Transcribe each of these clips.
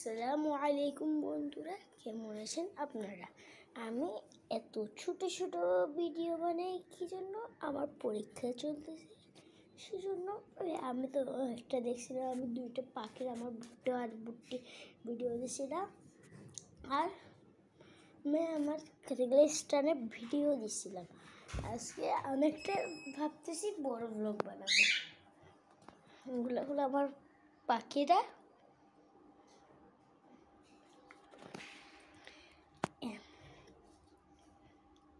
আসসালামু আলাইকুম বন্ধুরা, কেমন আছেন আপনারা? আমি এত ছোট ছোট ভিডিও বানাই কি জন্য? আমার পরীক্ষা চলতেছে সেজন্য। আমি তো একটা দেখছিলাম, আমি দুইটা পাখির আমার বুট্টো আর বুট্টি ভিডিও দিয়েছিলাম, আর আমি আমার রিলেস্টানে ভিডিও দিছিলাম। আজকে আমি একটা ভাবতেছি বড় ব্লগ বানাবো। ওগুলো হলো আমার পাখিরা।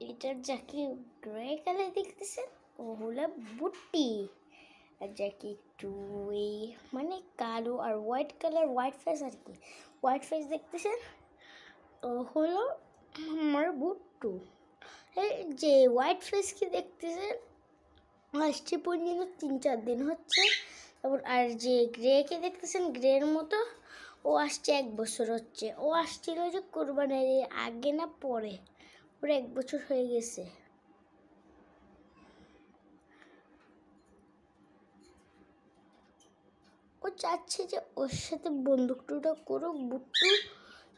এটার যাকে গ্রে কালার দেখতেছেন ও হলো বুট্টি, আর যাকে একটু এই মানে কালো আর হোয়াইট কালার, হোয়াইট ফেস আর কি, হোয়াইট ফেস দেখতেছেন ও হলো আমার বুট্টু। এই যে হোয়াইট ফেস কি দেখতেছেন আসছে পর্যন্ত 3-4 দিন হচ্ছে। তারপর আর যে গ্রেকে দেখতেছেন গ্রের মতো ও আসছে 1 বছর হচ্ছে। ও আসছিল যে কোরবানির আগে না পরে, ওর 1 বছর হয়ে গেছে। ও চাচ্ছে যে ওর সাথে বন্দুকটা করুক বুট্টু,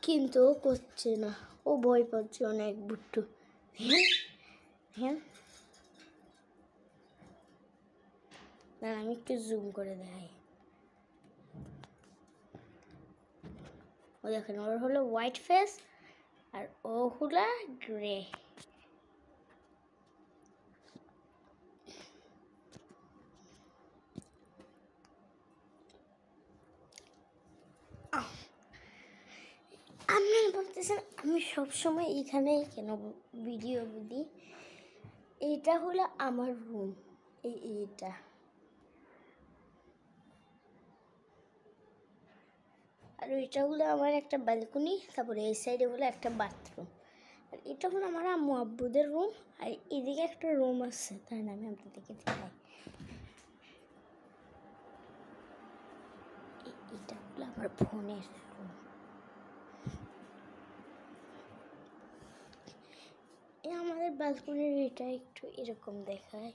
কিন্তু ও করছে না, ও ভয় পাচ্ছে অনেক বুট্টু। হ্যাঁ হ্যাঁ, না আমি একটু জুম করে দেখাই। ও দেখেন, ওর হলো হোয়াইট ফেস আর ও হলো গ্রে। আপনারা ভাবতেছেন আমি সবসময় এখানেই কেন ভিডিও দিই? এইটা হলো আমার রুম, এইটা। আর এটা হলো আমার একটা ব্যালকনি, তারপরে এই সাইডে হলো একটা বাথরুম। আর এটা হলো আমার আম্মু আব্বুদের রুম, আর এদিকে একটা রুম আছে, তার নামে আপনাদেরকে দেখাই। এটা হলো আমার বোনের রুম। আমাদের ব্যালকনির এটা একটু এরকম দেখায়।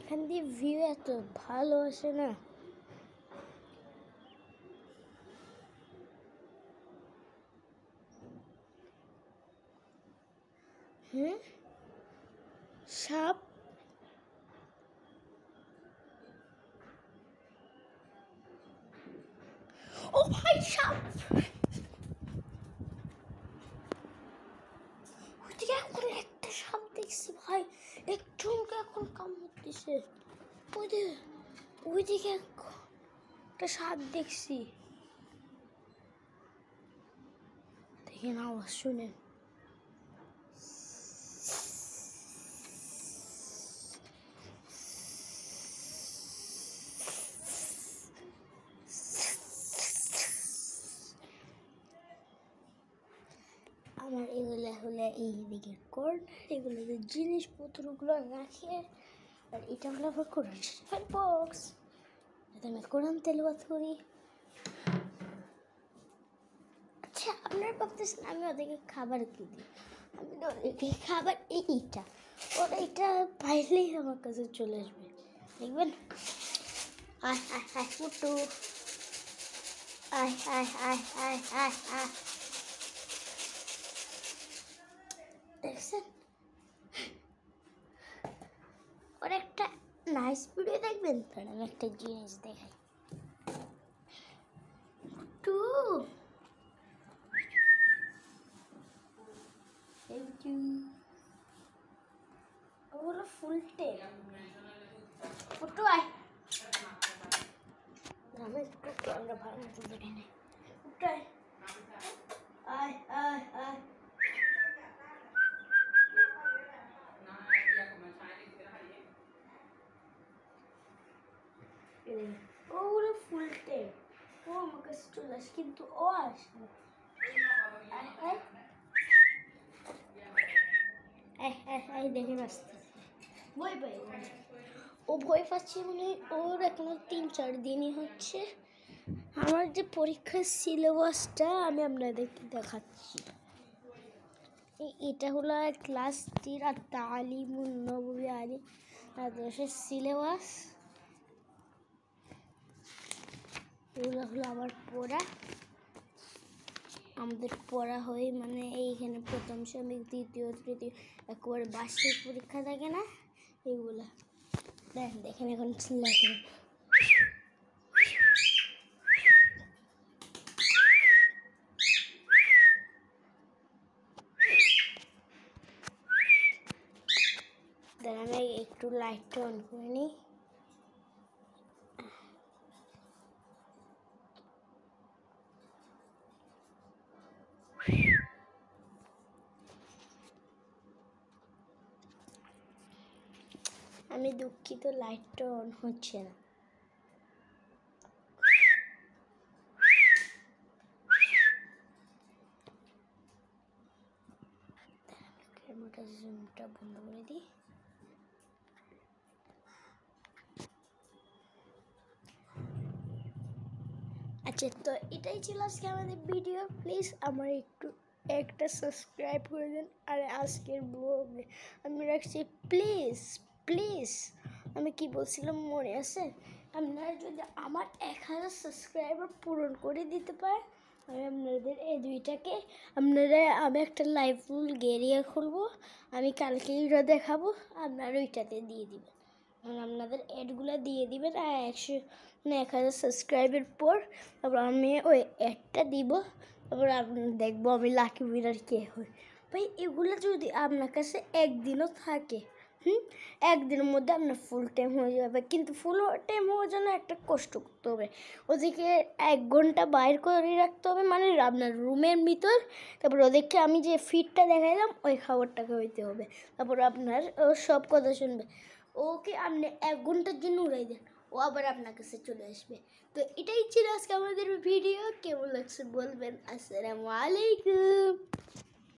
এখান দিয়ে ভিউ এত ভালো আসে না। হ্যাঁ, সাপ। ও ভাই, সাপ! ওইদিকে এখন একটা সাপ দেখছি ভাই, একজনকে এখন কামড় দিছে। ওইদিকে একটা সাপ দেখছি, দেখেন আওয়াজ শুনেন। আমার এগুলো হলো এইদিকে কর্নার, এগুলোতে জিনিসপত্রগুলো রাখে। আর এটা হলো আমার কোরআন শরীফের বক্স, যাতে আমি কোরআন তেলাওয়াত করি। আচ্ছা, আপনারা ভাবতেছেন আমি ওদেরকে খাবার কি দিই? আমি তো ওদেরকে খাবার এইটা, ওরা এটা পাইলেই আমার কাছে চলে আসবে, দেখবেন। আয় আয় আয় ফুটু, আয় আয় আয় আয় আয় আয়, দেখছেন? ওর একটা নাইস ভিডিও দেখবেন, তার আমি একটা জিনিস দেখাই। টু ওগুলো ফুল টেপ। ফুটু আয়, আমি একটু ক্যামেরা ভালো মতো ধরে নেই। ফুটু আয় আয় আয় আয়। ওগুলো ফুল টেপ, ও আমার কাছে চলে আসে, কিন্তু ও আসবে। দেখে আসতে ভয় পাই, ও ভয় পাচ্ছে মানে ওর এখনো 3-4 দিনই হচ্ছে। আমার যে পরীক্ষার সিলেবাসটা আমি আপনাদেরকে দেখাচ্ছি। এটা হলো ক্লাস 3 আর তালিমুন নববী আলী মাদ্রাসার সিলেবাস। এগুলো হলো আমার পড়া। আমাদের পড়া হয় মানে এইখানে প্রথম শ্রেণী, দ্বিতীয়, তৃতীয়, একবারে বার্ষিক পরীক্ষা থাকে না, এইগুলা দেখেন এখন লেখেন। আমি একটু লাইটটা অন করে নিই। আমি দুঃখিত, লাইটটা অন হচ্ছে না। ক্যামেরাটা জুমটা বন্ধ করে দিই। আচ্ছা, তো এটাই ছিল আজকে আমাদের ভিডিও। প্লিজ আমার একটা সাবস্ক্রাইব করে দিন। আর আজকের ব্লগে আমি রাখছি প্লিজ প্লিজ, আমি কি বলছিলাম মনে আছে? আপনারা যদি আমার 1000 সাবস্ক্রাইবার পূরণ করে দিতে পারে, আমি আপনাদের এই দুইটাকে আমি একটা লাইভ ফুল গেরিয়া খুলবো, আমি কালকে ওইটা দেখাবো, আপনারা ওইটাতে দিয়ে দিবেন। আপনাদের অ্যাডগুলো দিয়ে দিবেন। আর 1000 সাবস্ক্রাইবের পর তারপর আমি ওই অ্যাডটা দিব, তারপর আপনার দেখবো আমি লাকি উইনার কে হয়। ভাই এগুলো যদি আপনার কাছে একদিনও থাকে, একদিনের মধ্যে আপনার ফুল টাইম হয়ে যাবে। কিন্তু ফুল টাইম হওয়ার জন্য একটা কষ্ট করতে হবে, ওদিকে 1 ঘন্টা বাইর করে রাখতে হবে, মানে আপনার রুমের ভিতর। তারপর ওদেরকে আমি যে ফিডটা দেখাইলাম ওই খাবারটাকে হইতে হবে, তারপর আপনার সব কথা শুনবে। ওকে আপনি 1 ঘন্টার জন্য উড়াই দেন, ও আবার আপনার কাছে চলে আসবে। তো এটাই ছিল আজকে আমাদের ভিডিও। কেমন লাগছে বলবেন। আসসালামু আলাইকুম।